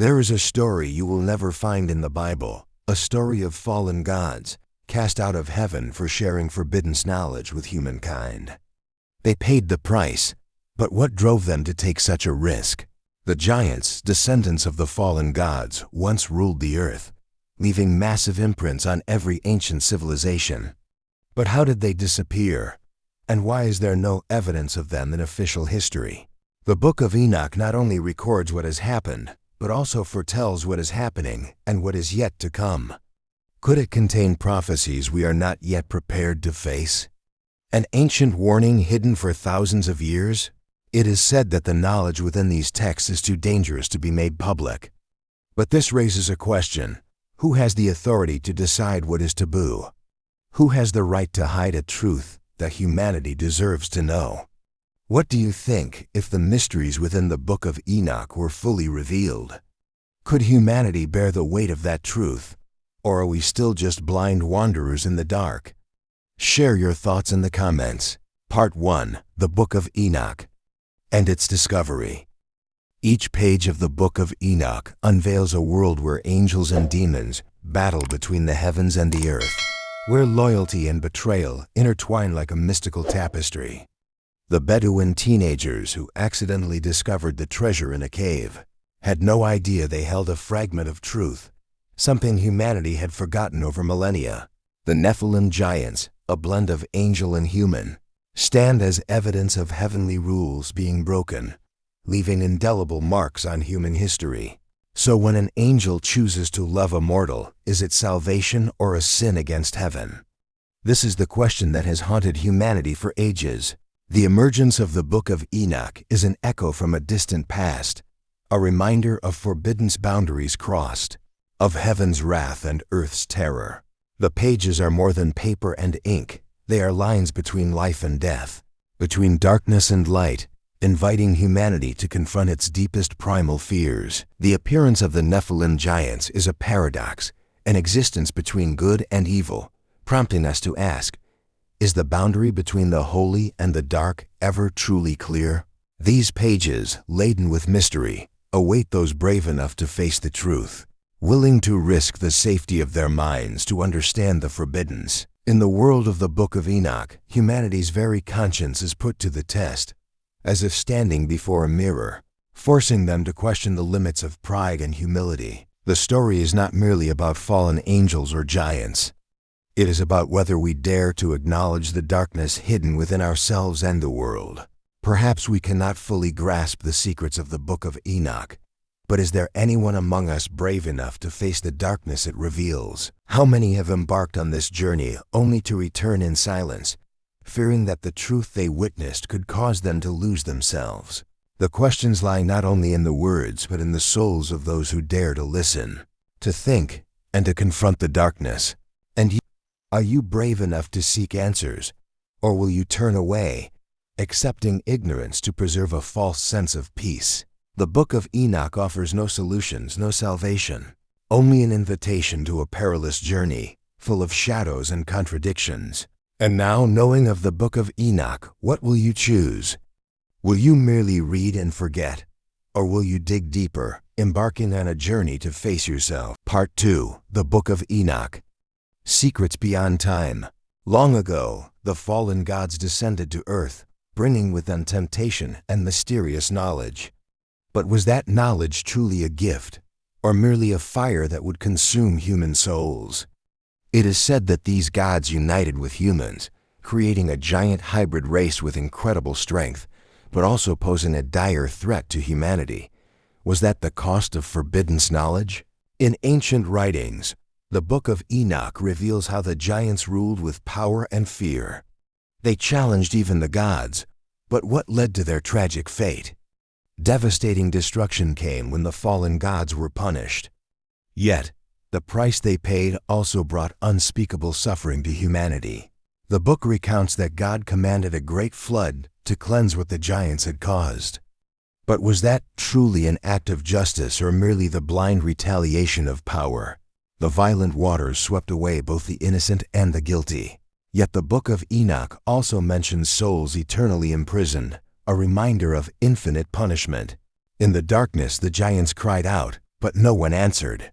There is a story you will never find in the Bible, a story of fallen gods, cast out of heaven for sharing forbidden knowledge with humankind. They paid the price, but what drove them to take such a risk? The giants, descendants of the fallen gods, once ruled the earth, leaving massive imprints on every ancient civilization. But how did they disappear? And why is there no evidence of them in official history? The Book of Enoch not only records what has happened, but also foretells what is happening and what is yet to come. Could it contain prophecies we are not yet prepared to face? An ancient warning hidden for thousands of years? It is said that the knowledge within these texts is too dangerous to be made public. But this raises a question. Who has the authority to decide what is taboo? Who has the right to hide a truth that humanity deserves to know? What do you think if the mysteries within the Book of Enoch were fully revealed? Could humanity bear the weight of that truth? Or are we still just blind wanderers in the dark? Share your thoughts in the comments. Part 1. The Book of Enoch and its discovery. Each page of the Book of Enoch unveils a world where angels and demons battle between the heavens and the earth, where loyalty and betrayal intertwine like a mystical tapestry. The Bedouin teenagers who accidentally discovered the treasure in a cave had no idea they held a fragment of truth, something humanity had forgotten over millennia. The Nephilim giants, a blend of angel and human, stand as evidence of heavenly rules being broken, leaving indelible marks on human history. So when an angel chooses to love a mortal, is it salvation or a sin against heaven? This is the question that has haunted humanity for ages. The emergence of the Book of Enoch is an echo from a distant past, a reminder of forbidden boundaries crossed, of heaven's wrath and earth's terror. The pages are more than paper and ink. They are lines between life and death, between darkness and light, inviting humanity to confront its deepest primal fears. The appearance of the Nephilim giants is a paradox, an existence between good and evil, prompting us to ask, is the boundary between the holy and the dark ever truly clear? These pages, laden with mystery, await those brave enough to face the truth, willing to risk the safety of their minds to understand the forbiddens. In the world of the Book of Enoch, humanity's very conscience is put to the test, as if standing before a mirror, forcing them to question the limits of pride and humility. The story is not merely about fallen angels or giants. It is about whether we dare to acknowledge the darkness hidden within ourselves and the world. Perhaps we cannot fully grasp the secrets of the Book of Enoch, but is there anyone among us brave enough to face the darkness it reveals? How many have embarked on this journey only to return in silence, fearing that the truth they witnessed could cause them to lose themselves? The questions lie not only in the words, but in the souls of those who dare to listen, to think, and to confront the darkness. And are you brave enough to seek answers, or will you turn away, accepting ignorance to preserve a false sense of peace? The Book of Enoch offers no solutions, no salvation, only an invitation to a perilous journey, full of shadows and contradictions. And now, knowing of the Book of Enoch, what will you choose? Will you merely read and forget, or will you dig deeper, embarking on a journey to face yourself? Part 2. The Book of Enoch. Secrets beyond time. Long ago, the fallen gods descended to earth, bringing with them temptation and mysterious knowledge. But was that knowledge truly a gift, or merely a fire that would consume human souls? It is said that these gods united with humans, creating a giant hybrid race with incredible strength, but also posing a dire threat to humanity. Was that the cost of forbidden knowledge? In ancient writings, the Book of Enoch reveals how the giants ruled with power and fear. They challenged even the gods, but what led to their tragic fate? Devastating destruction came when the fallen gods were punished. Yet, the price they paid also brought unspeakable suffering to humanity. The book recounts that God commanded a great flood to cleanse what the giants had caused. But was that truly an act of justice or merely the blind retaliation of power? The violent waters swept away both the innocent and the guilty. Yet the Book of Enoch also mentions souls eternally imprisoned, a reminder of infinite punishment. In the darkness the giants cried out, but no one answered.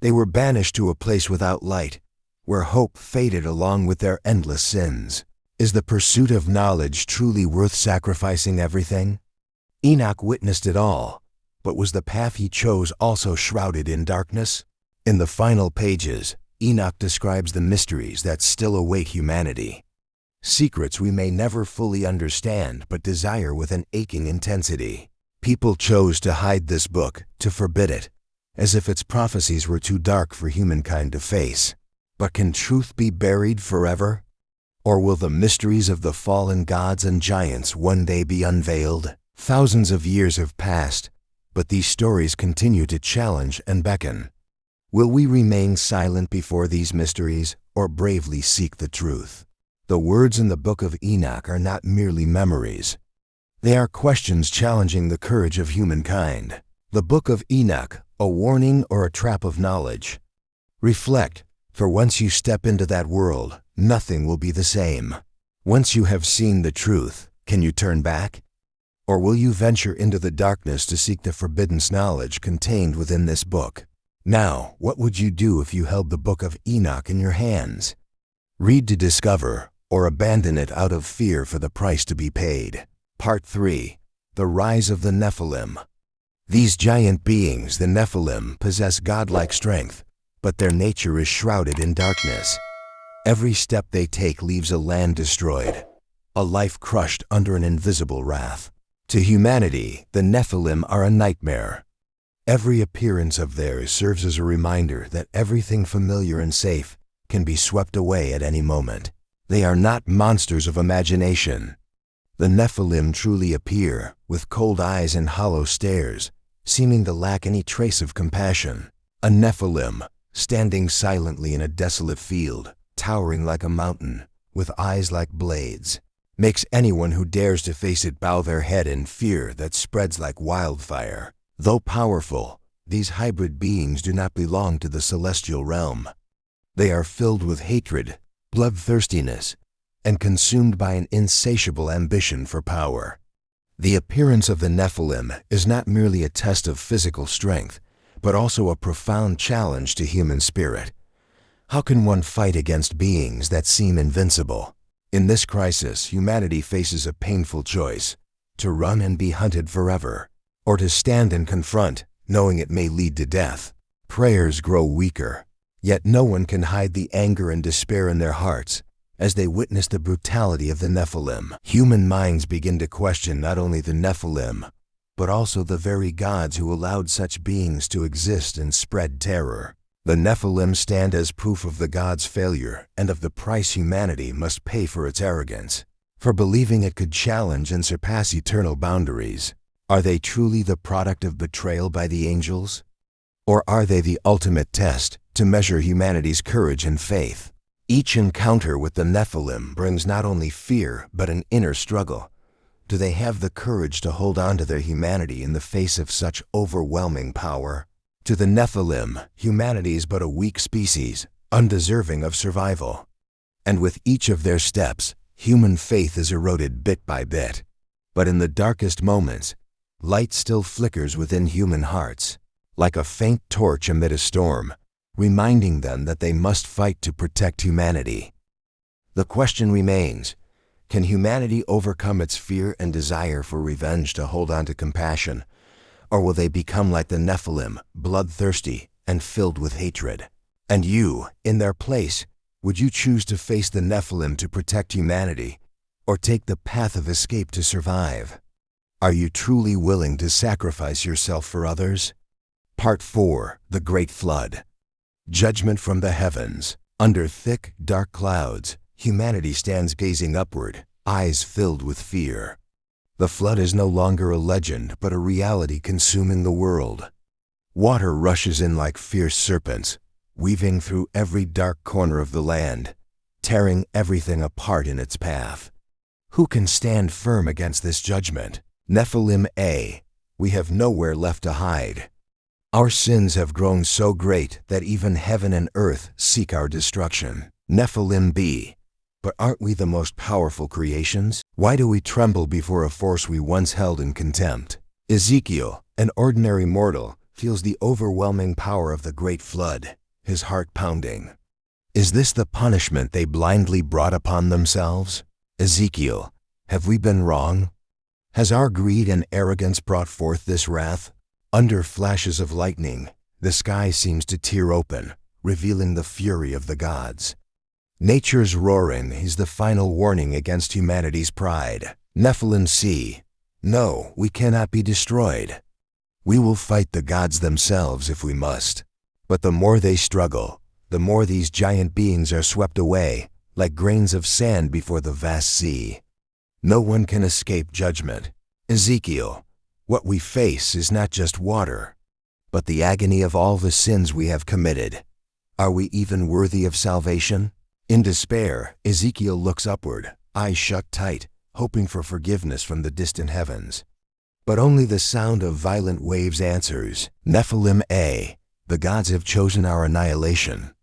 They were banished to a place without light, where hope faded along with their endless sins. Is the pursuit of knowledge truly worth sacrificing everything? Enoch witnessed it all, but was the path he chose also shrouded in darkness? In the final pages, Enoch describes the mysteries that still await humanity. Secrets we may never fully understand but desire with an aching intensity. People chose to hide this book, to forbid it, as if its prophecies were too dark for humankind to face. But can truth be buried forever? Or will the mysteries of the fallen gods and giants one day be unveiled? Thousands of years have passed, but these stories continue to challenge and beckon. Will we remain silent before these mysteries, or bravely seek the truth? The words in the Book of Enoch are not merely memories. They are questions challenging the courage of humankind. The Book of Enoch, a warning or a trap of knowledge. Reflect, for once you step into that world, nothing will be the same. Once you have seen the truth, can you turn back? Or will you venture into the darkness to seek the forbidden knowledge contained within this book? Now, what would you do if you held the Book of Enoch in your hands? Read to discover, or abandon it out of fear for the price to be paid. Part 3. The Rise of the Nephilim. These giant beings, the Nephilim, possess godlike strength, but their nature is shrouded in darkness. Every step they take leaves a land destroyed, a life crushed under an invisible wrath. To humanity, the Nephilim are a nightmare. Every appearance of theirs serves as a reminder that everything familiar and safe can be swept away at any moment. They are not monsters of imagination. The Nephilim truly appear, with cold eyes and hollow stares, seeming to lack any trace of compassion. A Nephilim, standing silently in a desolate field, towering like a mountain, with eyes like blades, makes anyone who dares to face it bow their head in fear that spreads like wildfire. Though powerful, these hybrid beings do not belong to the celestial realm. They are filled with hatred, bloodthirstiness, and consumed by an insatiable ambition for power. The appearance of the Nephilim is not merely a test of physical strength, but also a profound challenge to human spirit. How can one fight against beings that seem invincible? In this crisis, humanity faces a painful choice: to run and be hunted forever, or to stand and confront, knowing it may lead to death. Prayers grow weaker, yet no one can hide the anger and despair in their hearts as they witness the brutality of the Nephilim. Human minds begin to question not only the Nephilim, but also the very gods who allowed such beings to exist and spread terror. The Nephilim stand as proof of the gods' failure and of the price humanity must pay for its arrogance, for believing it could challenge and surpass eternal boundaries. Are they truly the product of betrayal by the angels? Or are they the ultimate test to measure humanity's courage and faith? Each encounter with the Nephilim brings not only fear, but an inner struggle. Do they have the courage to hold on to their humanity in the face of such overwhelming power? To the Nephilim, humanity is but a weak species, undeserving of survival. And with each of their steps, human faith is eroded bit by bit. But in the darkest moments, light still flickers within human hearts, like a faint torch amid a storm, reminding them that they must fight to protect humanity. The question remains, can humanity overcome its fear and desire for revenge to hold on to compassion, or will they become like the Nephilim, bloodthirsty and filled with hatred? And you, in their place, would you choose to face the Nephilim to protect humanity, or take the path of escape to survive? Are you truly willing to sacrifice yourself for others? Part 4. The Great Flood. Judgment from the heavens. Under thick, dark clouds, humanity stands gazing upward, eyes filled with fear. The flood is no longer a legend, but a reality consuming the world. Water rushes in like fierce serpents, weaving through every dark corner of the land, tearing everything apart in its path. Who can stand firm against this judgment? Nephilim A. We have nowhere left to hide. Our sins have grown so great that even heaven and earth seek our destruction. Nephilim B. But aren't we the most powerful creations? Why do we tremble before a force we once held in contempt? Ezekiel, an ordinary mortal, feels the overwhelming power of the great flood, his heart pounding. Is this the punishment they blindly brought upon themselves? Ezekiel, have we been wrong? Has our greed and arrogance brought forth this wrath? Under flashes of lightning, the sky seems to tear open, revealing the fury of the gods. Nature's roaring is the final warning against humanity's pride. Nephilim see, no, we cannot be destroyed. We will fight the gods themselves if we must. But the more they struggle, the more these giant beings are swept away, like grains of sand before the vast sea. No one can escape judgment. Ezekiel, what we face is not just water, but the agony of all the sins we have committed. Are we even worthy of salvation? In despair, Ezekiel looks upward, eyes shut tight, hoping for forgiveness from the distant heavens. But only the sound of violent waves answers, Nephilim A, the gods have chosen our annihilation.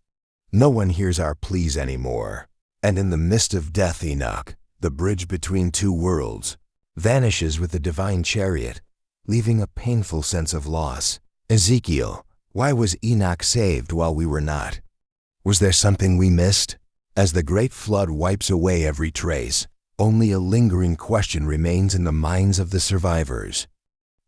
No one hears our pleas anymore. And in the midst of death, Enoch, the bridge between two worlds, vanishes with the divine chariot, leaving a painful sense of loss. Ezekiel, why was Enoch saved while we were not? Was there something we missed? As the great flood wipes away every trace, only a lingering question remains in the minds of the survivors.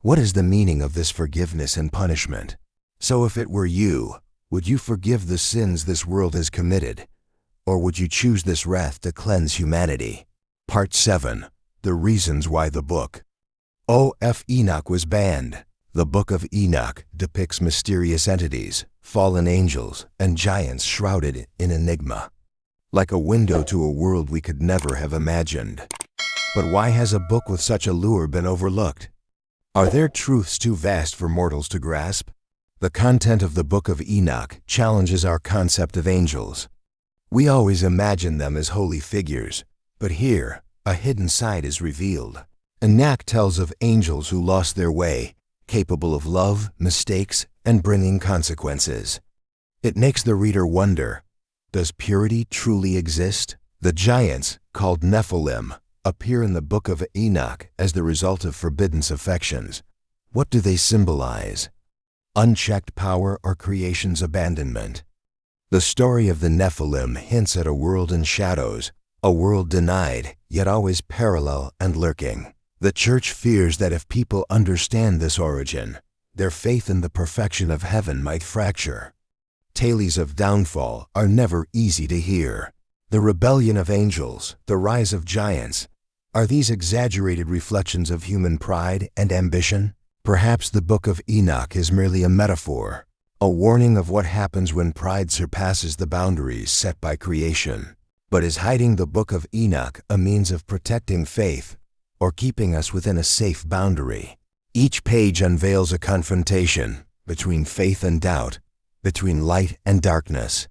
What is the meaning of this forgiveness and punishment? So if it were you, would you forgive the sins this world has committed? Or would you choose this wrath to cleanse humanity? Part 7. The Reasons Why the Book of Enoch was banned. The Book of Enoch depicts mysterious entities, fallen angels, and giants shrouded in enigma, like a window to a world we could never have imagined. But why has a book with such allure been overlooked? Are there truths too vast for mortals to grasp? The content of the Book of Enoch challenges our concept of angels. We always imagine them as holy figures, but here, a hidden side is revealed. Enoch tells of angels who lost their way, capable of love, mistakes, and bringing consequences. It makes the reader wonder, does purity truly exist? The giants, called Nephilim, appear in the Book of Enoch as the result of forbidden affections. What do they symbolize? Unchecked power or creation's abandonment? The story of the Nephilim hints at a world in shadows, a world denied, yet always parallel and lurking. The church fears that if people understand this origin, their faith in the perfection of heaven might fracture. Tales of downfall are never easy to hear. The rebellion of angels, the rise of giants, are these exaggerated reflections of human pride and ambition? Perhaps the Book of Enoch is merely a metaphor, a warning of what happens when pride surpasses the boundaries set by creation. But is hiding the Book of Enoch a means of protecting faith or keeping us within a safe boundary? Each page unveils a confrontation between faith and doubt, between light and darkness.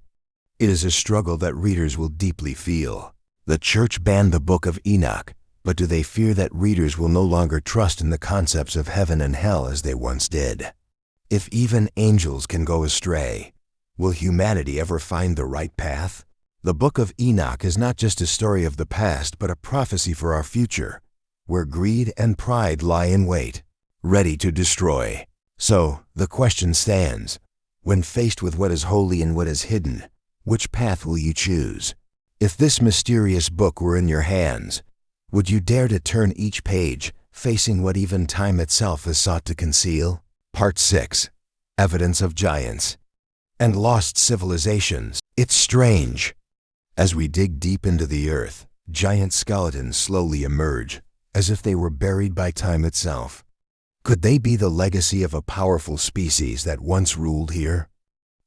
It is a struggle that readers will deeply feel. The church banned the Book of Enoch, but do they fear that readers will no longer trust in the concepts of heaven and hell as they once did? If even angels can go astray, will humanity ever find the right path? The Book of Enoch is not just a story of the past, but a prophecy for our future, where greed and pride lie in wait, ready to destroy. So, the question stands, when faced with what is holy and what is hidden, which path will you choose? If this mysterious book were in your hands, would you dare to turn each page, facing what even time itself has sought to conceal? Part 6. Evidence of Giants and Lost Civilizations. It's strange. As we dig deep into the earth, giant skeletons slowly emerge, as if they were buried by time itself. Could they be the legacy of a powerful species that once ruled here?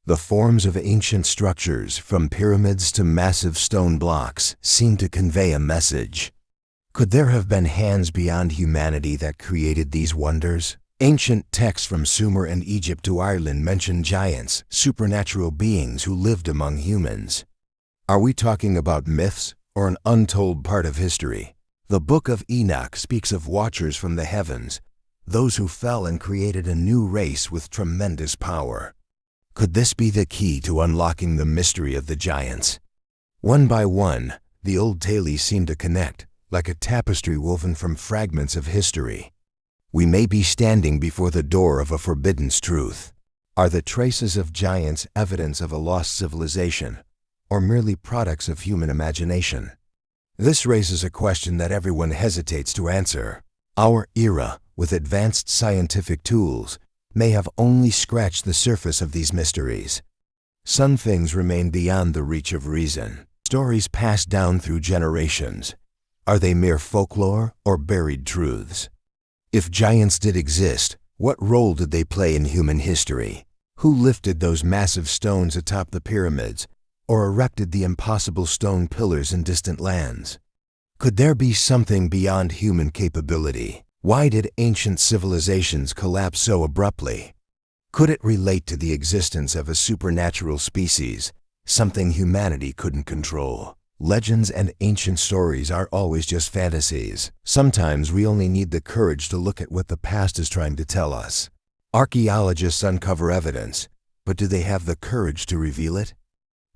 The forms of ancient structures, from pyramids to massive stone blocks, seem to convey a message. Could there have been hands beyond humanity that created these wonders? Ancient texts from Sumer and Egypt to Ireland mention giants, supernatural beings who lived among humans. Are we talking about myths or an untold part of history? The Book of Enoch speaks of watchers from the heavens, those who fell and created a new race with tremendous power. Could this be the key to unlocking the mystery of the giants? One by one, the old tales seem to connect, like a tapestry woven from fragments of history. We may be standing before the door of a forbidden truth. Are the traces of giants evidence of a lost civilization, or merely products of human imagination? This raises a question that everyone hesitates to answer. Our era, with advanced scientific tools, may have only scratched the surface of these mysteries. Some things remain beyond the reach of reason. Stories passed down through generations. Are they mere folklore or buried truths? If giants did exist, what role did they play in human history? Who lifted those massive stones atop the pyramids, or erected the impossible stone pillars in distant lands? Could there be something beyond human capability? Why did ancient civilizations collapse so abruptly? Could it relate to the existence of a supernatural species, something humanity couldn't control? Legends and ancient stories aren't always just fantasies. Sometimes we only need the courage to look at what the past is trying to tell us. Archaeologists uncover evidence, but do they have the courage to reveal it?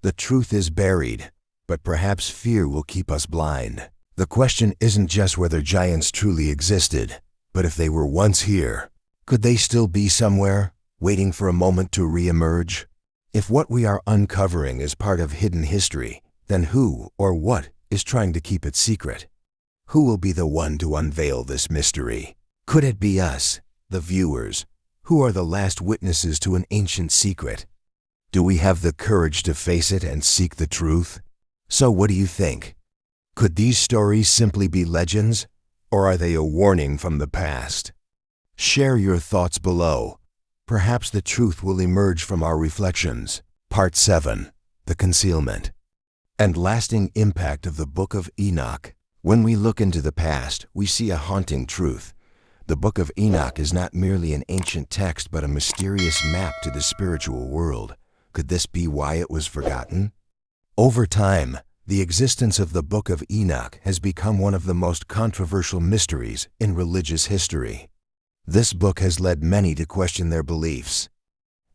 The truth is buried, but perhaps fear will keep us blind. The question isn't just whether giants truly existed, but if they were once here, could they still be somewhere, waiting for a moment to re-emerge? If what we are uncovering is part of hidden history, then who or what is trying to keep it secret? Who will be the one to unveil this mystery? Could it be us, the viewers, who are the last witnesses to an ancient secret? Do we have the courage to face it and seek the truth? So what do you think? Could these stories simply be legends, or are they a warning from the past? Share your thoughts below. Perhaps the truth will emerge from our reflections. Part 7. The Concealment and Lasting Impact of the Book of Enoch. When we look into the past, we see a haunting truth. The Book of Enoch is not merely an ancient text, but a mysterious map to the spiritual world. Could this be why it was forgotten? Over time, the existence of the Book of Enoch has become one of the most controversial mysteries in religious history. This book has led many to question their beliefs.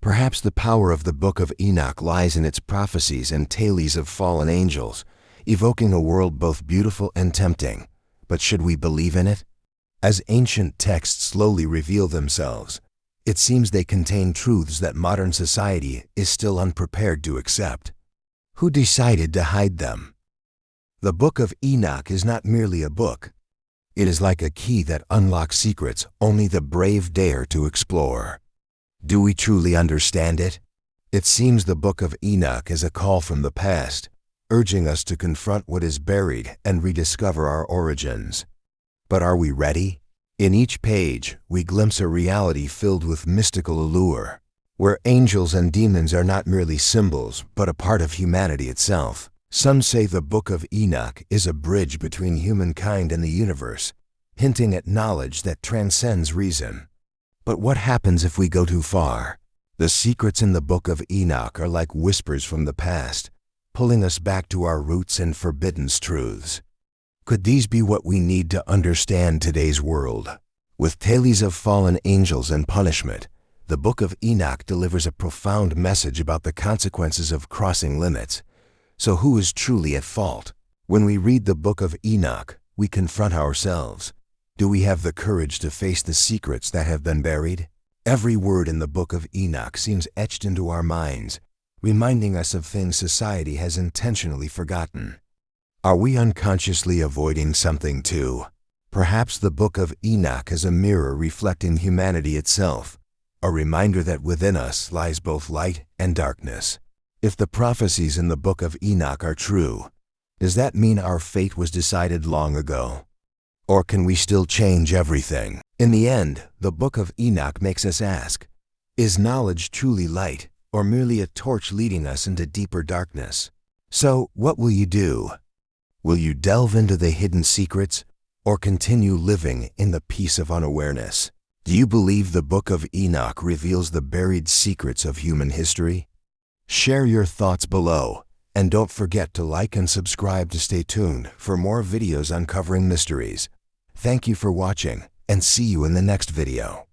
Perhaps the power of the Book of Enoch lies in its prophecies and tales of fallen angels, evoking a world both beautiful and tempting. But should we believe in it? As ancient texts slowly reveal themselves, it seems they contain truths that modern society is still unprepared to accept. Who decided to hide them? The Book of Enoch is not merely a book. It is like a key that unlocks secrets only the brave dare to explore. Do we truly understand it? It seems the Book of Enoch is a call from the past, urging us to confront what is buried and rediscover our origins. But are we ready? In each page, we glimpse a reality filled with mystical allure, where angels and demons are not merely symbols, but a part of humanity itself. Some say the Book of Enoch is a bridge between humankind and the universe, hinting at knowledge that transcends reason. But what happens if we go too far? The secrets in the Book of Enoch are like whispers from the past, pulling us back to our roots and forbidden truths. Could these be what we need to understand today's world? With tales of fallen angels and punishment, the Book of Enoch delivers a profound message about the consequences of crossing limits. So who is truly at fault? When we read the Book of Enoch, we confront ourselves. Do we have the courage to face the secrets that have been buried? Every word in the Book of Enoch seems etched into our minds, reminding us of things society has intentionally forgotten. Are we unconsciously avoiding something too? Perhaps the Book of Enoch is a mirror reflecting humanity itself, a reminder that within us lies both light and darkness. If the prophecies in the Book of Enoch are true, does that mean our fate was decided long ago? Or can we still change everything? In the end, the Book of Enoch makes us ask, is knowledge truly light, or merely a torch leading us into deeper darkness? So, what will you do? Will you delve into the hidden secrets, or continue living in the peace of unawareness? Do you believe the Book of Enoch reveals the buried secrets of human history? Share your thoughts below, and don't forget to like and subscribe to stay tuned for more videos uncovering mysteries. Thank you for watching, and see you in the next video.